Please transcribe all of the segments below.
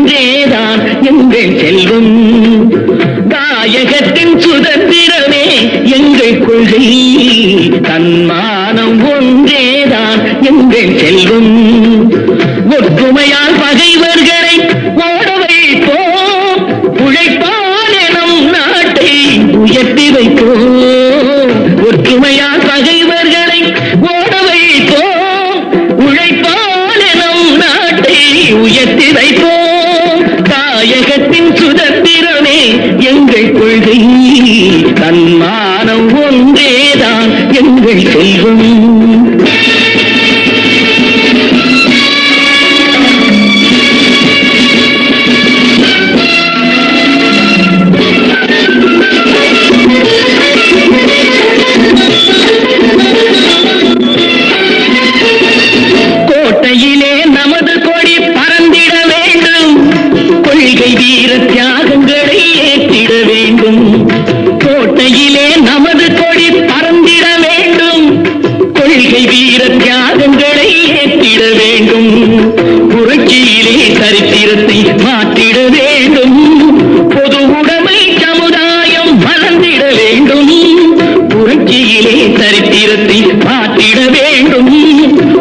ஒன்றேதான் எங்கள் செல்வம். தாயகத்தின் சுதந்திரமே எங்கள் கொள்கை, தன்மானம் ஒன்றேதான் எங்கள் செல்வம். ஒற்றுமையால் பகைவர்களை ஓட வைப்போம், உழைப்பால் நம் நாட்டை உயர்த்தி வைப்போம். ஒற்றுமையால் பகைவர்களை ஓட வைப்போம், உழைப்பால் நம் நாட்டை உயர்த்தி வைப்போம். தாயகத்தின் சுதந்திரமே எங்கள் கொள்கை, தன்மானம் ஒன்றேதான் எங்கள் செல்வம். கோட்டையிலே நமது கொடி பறந்திட வேண்டும், கொள்கை வீர தியாகங்களை ஏற்றிட வேண்டும். கோட்டையிலே நமது கொடி பறந்திட வேண்டும், கொள்கை வீர தியாகங்களை ஏற்றிட வேண்டும். புரட்சியிலே சரித்திரத்தை மாற்றிட வேண்டும், பொது உடைமை சமுதாயம் மலர்ந்திட வேண்டும். புரட்சியிலே சரித்திரத்தை மாற்றிட வேண்டும்,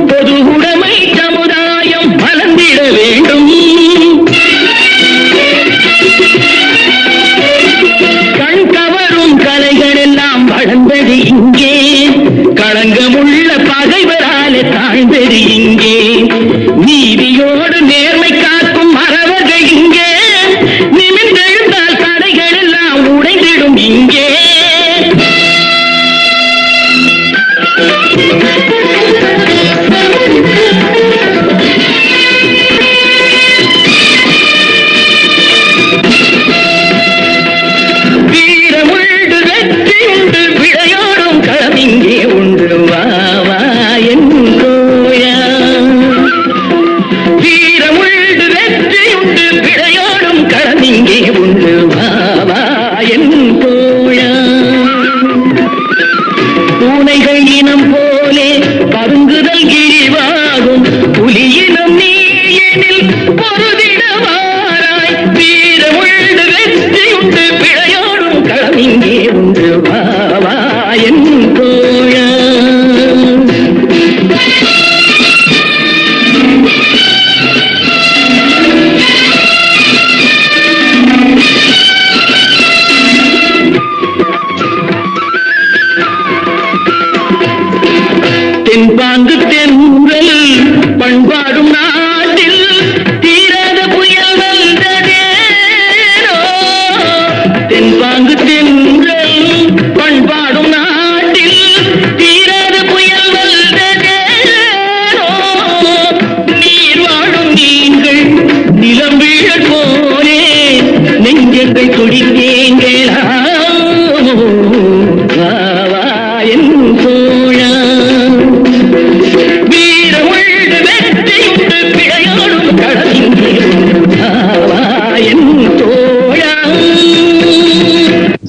பொது உடைமை சமுதாயம் மலர்ந்திட வேண்டும். கண் கவரும் கலைகள் எல்லாம் வளர்ந்தது இங்கே, களங்கமுள்ள பகைவராலே தாழ்ந்தது இங்கே. நீதியோடு நேர்மை காக்கும் மறவர்கள் இங்கே, நிமிர்ந்தெழுந்தால் தடைகள் எல்லாம் உடைந்திடும் இங்கே. வீரமுண்டு வெற்றி உண்டு விளையாடும் களம் இங்கே உண்டு, வா வா என் தோழா. வீரமுண்டு வெற்றி உண்டு விளையாடும் களம் இங்கே உண்டு, வா வா என் தோழா. பூனைகள் இனம் போலே பருங்குதல் கிழிவாகும், புலியினம் நீ எனில் பொருதிடவாராய். வீரமுண்டு வெற்றி உண்டு விளையாடும் களம் இங்கே உண்டு, வா வா என் தோழா. தென்பாங்கு தென்றல் பண்பாடும் நாட்டில் தீராத புயல் வந்ததேனோ. தென்பாங்கு தென்றல் பண்பாடும் நாட்டில் தீராத புயல் வந்ததேனோ. நீர் வாழும் நீங்கள் நிலம் வீழ போலே நெஞ்சத்தை துடித்தேங்களா, வா வா என் தோழா. வீரமுண்டு வெற்றி உண்டு விளையாடும் களம் இங்கே உண்டு, வா வா என் தோழா.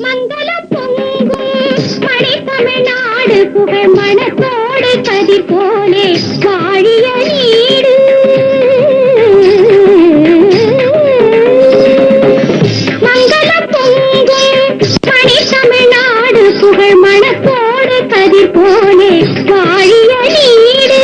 மங்களம் பொங்கும் மணி தமிழ்நாடு, புகழ் மனத்தோடு கதிர் போலே வாழிய நீடு. மங்களம் பொங்கும் மணி தமிழ்நாடு, புகழ் மனத்தோடு கதிர் போலே வாழிய நீடு.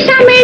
தமிழ்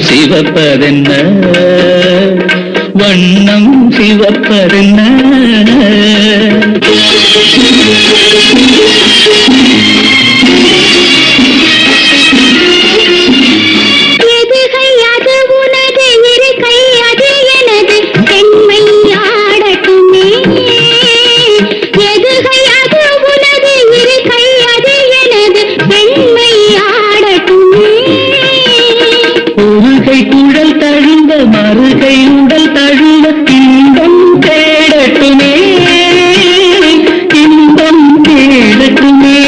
சிவப்பதென்ன வண்ணம் சிவப்பதென்ன குழல் தழுவ மறுகை உடல் தழுவ இன்பம் தேடட்டுமே இன்பம் தேடட்டுமே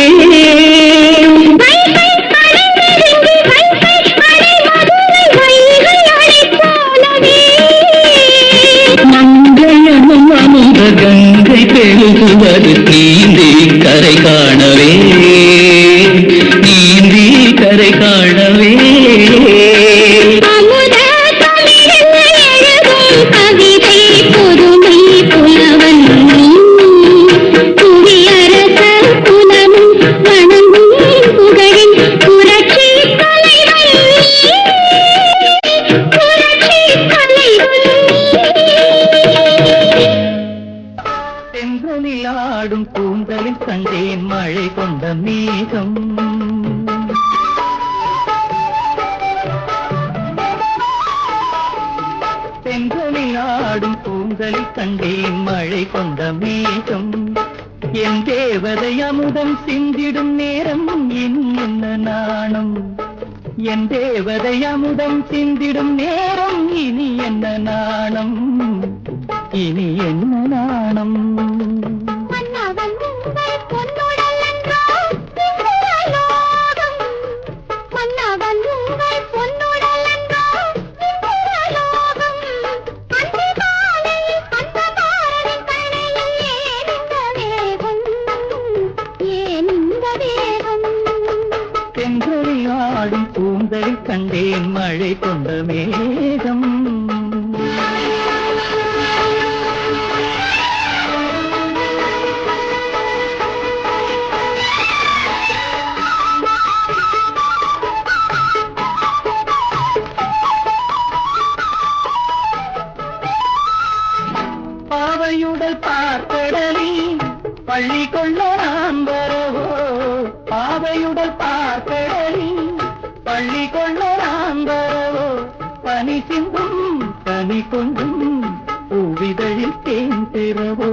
மங்கையனும் அமுத கங்கை பெருகுவது நீந்தி கரை காணவே நீந்தி கரை காணவே தென்றலில் ஆடும் கூந்தலில் கண்டேன் மழை கொண்ட மேகம். தென்றலில் ஆடும் கூந்தலில் கண்டேன் மழை கொண்ட மேகம். என் தேவதை அமுதம் சிந்திடும் நேரம் இனி என்ன நாணம். என் தேவதை அமுதம் சிந்திடும் நேரம் இனி என்ன நாணம். இனி என்ன நாணம். மன்னவன் உங்கள் பொன்னுடல் என்றால் இன்புறலோகம். மன்னவன் உங்கள் பொன்னுடல் என்றால் இன்புறலோகம். அன்று காலையில் கந்தமாறனின் கணையில் ஏன் இந்த வேகம். ஏன் இந்த வேகம். தென்றலில் ஆடும் கூந்தலில் கண்டேன் மழை கொண்ட மேகம். பாவையுடல் பார்க்கடலில் பள்ளி கொள்ள நான் வரவோ. பாவையுடல் பார்க்கடலில் பள்ளி கொள்ள நான் வரவோ. பனி சிந்தும் கனி கொண்டும் பூவிதழில் தேன் பெறவோ.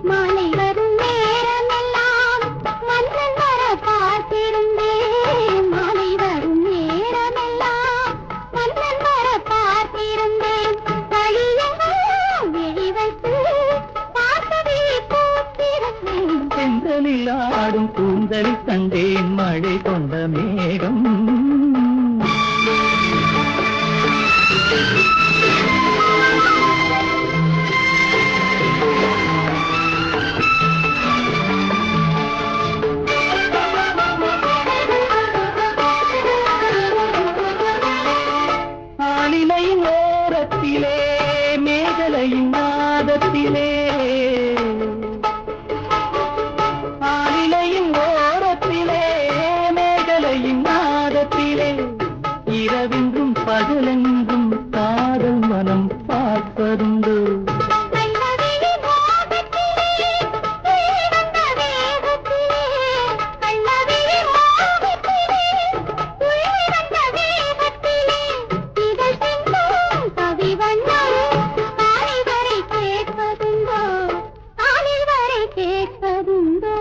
மாலை வரும் நேரமெல்லாம் மன்னன் வர பார்த்திருந்தேன். மாலை வரும் நேரமெல்லாம் மன்னன் வர பார்த்திருந்தேன். வழியெல்லாம் விழி வைத்து பார்த்ததை பூத்திருந்தேன். தென்றலில் ஆடும் கூந்தலில் கண்டேன் மழை கொண்ட மேகம். ஆலிலையின் ஓரத்திலே மேகலையின் நாதத்திலே. ஆலிலையின் ஓரத்திலே மேகலையின் நாதத்திலே. இரவென்றும் பகலென்றும் காதல் மனம் பார்ப்பதுண்டு. கள்ளவிழி மோகத்திலே உயிர்வந்த வேகத்திலே. கள்ளவிழி மோகத்திலே உயிர்வந்த வேகத்திலே. இதழ் சிந்தும் கவிவண்ணம் காலை வரை கேட்பதுண்டோ. காலை வரை கேட்பதுண்டோ.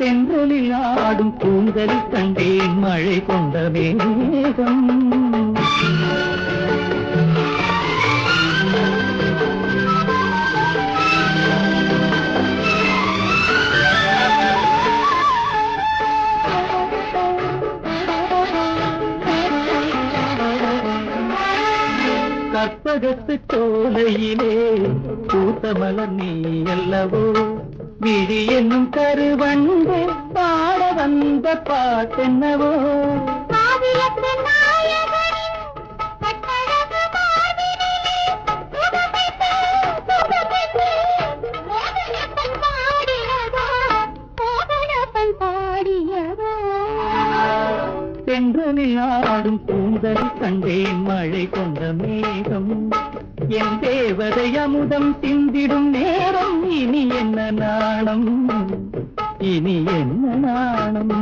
தென்றலில் ஆடும் கூந்தலில் கண்டேன் மழை கொண்ட மேகம். கற்பகத்து சோலையிலே பூத்த மலர் நீ அல்லவோ. விழி என்னும் கருவண்டு பாட வந்த பாட்டென்னவோ. காவியத்தின் நாயகனின் கட்டழகு மார்பினிலே முகமைத்து முகமைத்து மோகனப்பன் பாடியதோ. மோகனப்பன் பாடியதோ. தென்றலில் ஆடும் கூந்தலில் கண்டேன் மழை கொண்ட மேகம். என் தேவதை அமுதம் சிந்திடும் நேரம் இனி என்ன நாணம். இனி என்ன நாணம்.